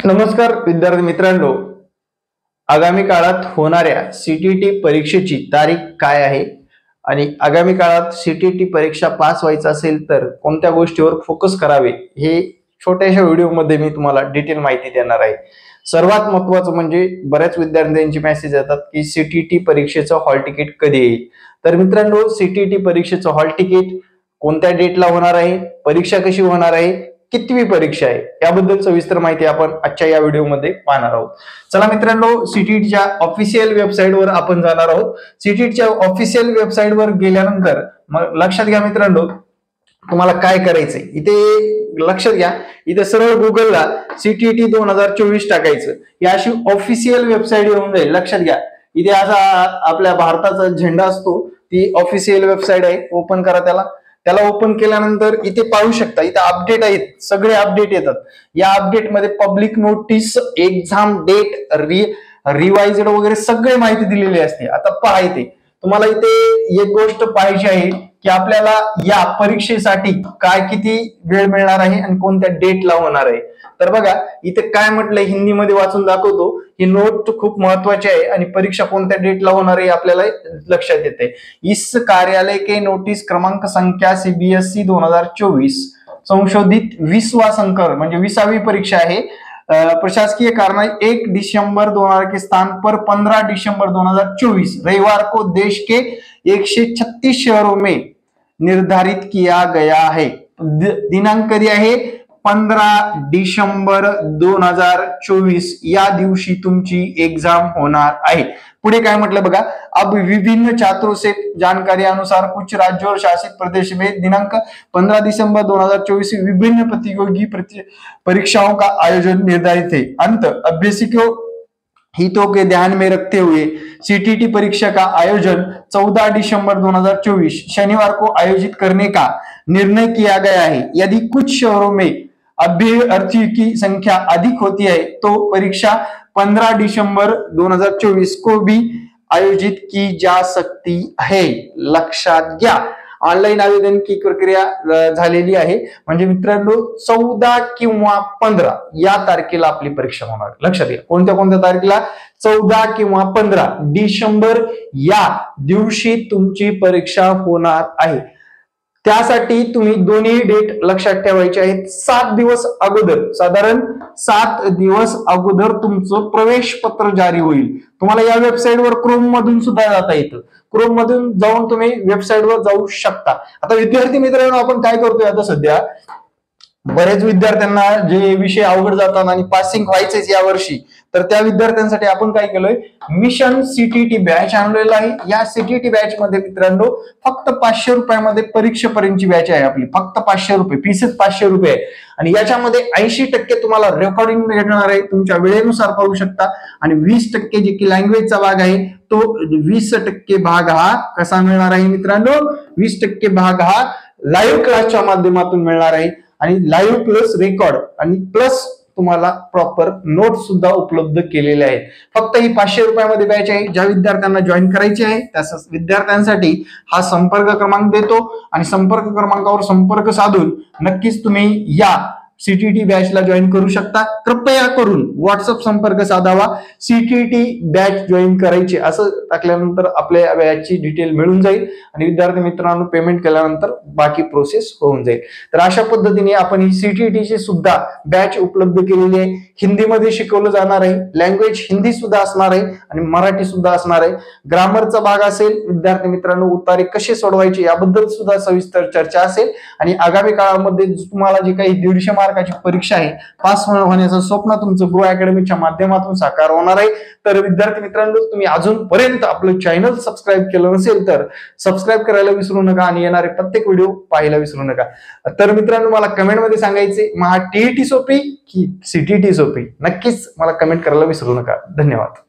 नमस्कार विद्यार्थी मित्रांनो, आगामी काळात होणाऱ्या सीटीटी परीक्षेची तारीख काय आहे आणि आगामी काळात सीटीटी परीक्षा पास व्हायचं असेल तर कोणत्या गोष्टीवर फोकस करावे हे छोट्याशा व्हिडिओमध्ये मी तुम्हाला डिटेल माहिती देणार आहे। सर्वात महत्त्वाचं म्हणजे बऱ्याच विद्यार्थ्यांची मेसेज येतात की सीटीटी परीक्षेचं हॉल तिकीट कधी येईल। तर मित्रांनो, सीटीटी परीक्षेचं हॉल तिकीट कोणत्या डेटला होणार आहे, परीक्षा कशी होणार आहे, कितवी परीक्षा आहे याबद्दल सविस्तर माहिती आपण आजच्या या व्हिडिओमध्ये पाहणार आहोत। चला मित्रांनो, सीटीटीच्या ऑफिशियल वेबसाईटवर आपण जाणार आहोत। सीटीटीच्या ऑफिशियल वेबसाईटवर गेल्यानंतर मग लक्षात घ्या मित्रांनो, तुम्हाला काय करायचंय, इथे लक्षात घ्या, इथे सरळ गुगलला सीटीटी 2024 टाकायचं, ही अशी ऑफिशियल वेबसाईट येऊन जाईल। लक्षात घ्या, इथे असा आपल्या भारताचा झेंडा असतो, ती ऑफिशियल वेबसाईट आहे। ओपन करा त्याला ओपन केल्यानंतर इथे पाहू शकता, इथे अपडेट आहेत, सगळे अपडेट येतात। या अपडेट मध्ये public notice, exam date, revised वगैरे सगळी माहिती दिलेली असते। आता पहा, इथे तुम्हाला इथे एक गोष्ट पाहिजे आहे की आपल्याला या परीक्षेसाठी काय किती वेळ मिळणार आहे आणि कोणत्या डेटला होणार आहे। तर बघा, इथे काय म्हटलंय, हिंदीमध्ये वाचून दाखवतो। ही नोट खूप महत्वाची आहे आणि परीक्षा कोणत्या डेटला होणार आहे आपल्याला लक्षात येते। इस कार्यालय के नोटीस क्रमांक संख्या CBSE 2024 संशोधित 20वां संकर म्हणजे 20वी परीक्षा आहे। प्रशासकीय कारण 1 दिसंबर 2000 के स्थान पर 15 दिसंबर 2024 रविवार को देश के 136 शहरों में निर्धारित किया गया है। दिनांक कधी आहे, 15 दिसंबर 2024 या दिवशी तुमची एग्जाम होणार आहे। पुढे काय म्हटलं बघा, अब विभिन्न छात्रों से जानकारी अनुसार कुछ राज्यों और शासित प्रदेश में दिनांक 15 दिसंबर 2024 विभिन्न प्रतियोगी परीक्षाओं का आयोजन निर्धारित है। अंत अभ्यसियों हितों के ध्यान में रखते हुए सीटीटी परीक्षा का आयोजन 14 दिसंबर 2024 शनिवार को आयोजित करने का निर्णय किया गया है। यदि कुछ शहरों में अभ्यर्थियों की संख्या अधिक होती है तो परीक्षा 15 दिसंबर 2024 को भी आयोजित की जा सकती है। लक्षात घ्या, ऑनलाईन आवेदन की प्रक्रिया झालेली आहे। म्हणजे मित्रांनो, 14 किंवा 15 या तारखेला आपली परीक्षा होणार। लक्षात घ्या, कोणत्या कोणत्या तारखेला, 14 किंवा 15 डिसेंबर या दिवशी तुमची परीक्षा होणार आहे। त्यासाठी तुम्ही दोन्ही डेट लक्षात ठेवायचे आहेत। 7 दिवस अगोदर, साधारण 7 दिवस अगोदर तुमचं प्रवेश पत्र जारी होईल। तुम्हाला या वेबसाईटवर क्रोम मधून सुद्धा जाता येतं, क्रोम मधून जाऊन तुम्ही वेबसाईटवर जाऊ शकता। आता विद्यार्थी मित्रांनो, आपण काय करतोय, आता सध्या बरेच विद्यार्थ्यांना जे विषय अवघड जातात आणि पासिंग व्हायचेच या वर्षी, तर त्या विद्यार्थ्यांसाठी आपण काय केलंय, मिशन सीटीटी बॅच आणलेला आहे। या सीटीटी बॅच मध्ये मित्रांनो फक्त 500 रुपयामध्ये परीक्षेपर्यंतची बॅच आहे आपली, फक्त 500 रुपये, फीसच 500 रुपये आहे। आणि याच्यामध्ये 80% तुम्हाला रेकॉर्डिंग मिळणार आहे, तुमच्या वेळेनुसार पाहू शकता। आणि 20% जे की लँग्वेजचा भाग आहे तो 20% भाग हा कसा मिळणार आहे मित्रांनो, 20% भाग हा लाईव्ह क्लासच्या माध्यमातून मिळणार आहे। आणि लाईव्ह प्लस रेकॉर्ड आणि प्लस तुम्हाला प्रॉपर नोट सुद्धा उपलब्ध केलेले आहेत। फक्त ही 500 रुपयामध्ये बॅच आहे। ज्या विद्यार्थ्यांना जॉईन करायची आहे त्या विद्यार्थ्यांसाठी हा संपर्क क्रमांक देतो आणि संपर्क क्रमांकावर संपर्क साधून नक्कीच तुम्ही या सीटीटी बॅचला जॉईन करू शकता। कृपया करून व्हॉट्सअप संपर्क साधावा, सीटीटी बॅच जॉईन करायची असं टाकल्यानंतर आपल्या बॅचची डिटेल मिळून जाईल आणि विद्यार्थी मित्रांनो पेमेंट केल्यानंतर बाकी प्रोसेस होऊन जाईल। तर अशा पद्धतीने आपण ही सीटीटीची सुद्धा बॅच उपलब्ध केलेली आहे। हिंदीमध्ये शिकवलं जाणार आहे, लँग्वेज हिंदी सुद्धा असणार आहे आणि मराठी सुद्धा असणार आहे। ग्रामरचा भाग असेल, विद्यार्थी मित्रांनो उत्तरे कसे सोडवायचे याबद्दल सुद्धा सविस्तर चर्चा असेल। आणि आगामी काळामध्ये तुम्हाला जी काही 150 मार्काची परीक्षा आहे, पास होण्याचं स्वप्न तुमचं ग्रो अकॅडमीच्या माध्यमातून साकार होणार आहे। तर विद्यार्थी मित्रांनो, तुम्ही अजूनपर्यंत आपलं चॅनल सबस्क्राईब केलं नसेल तर सबस्क्राईब करायला विसरू नका आणि येणारे प्रत्येक व्हिडिओ पाहायला विसरू नका। तर मित्रांनो, मला कमेंट मध्ये सांगायचे, महा टीईटी सोपी की सीटीटी सोपी, नक्कीच मला कमेंट करायला विसरू नका। धन्यवाद।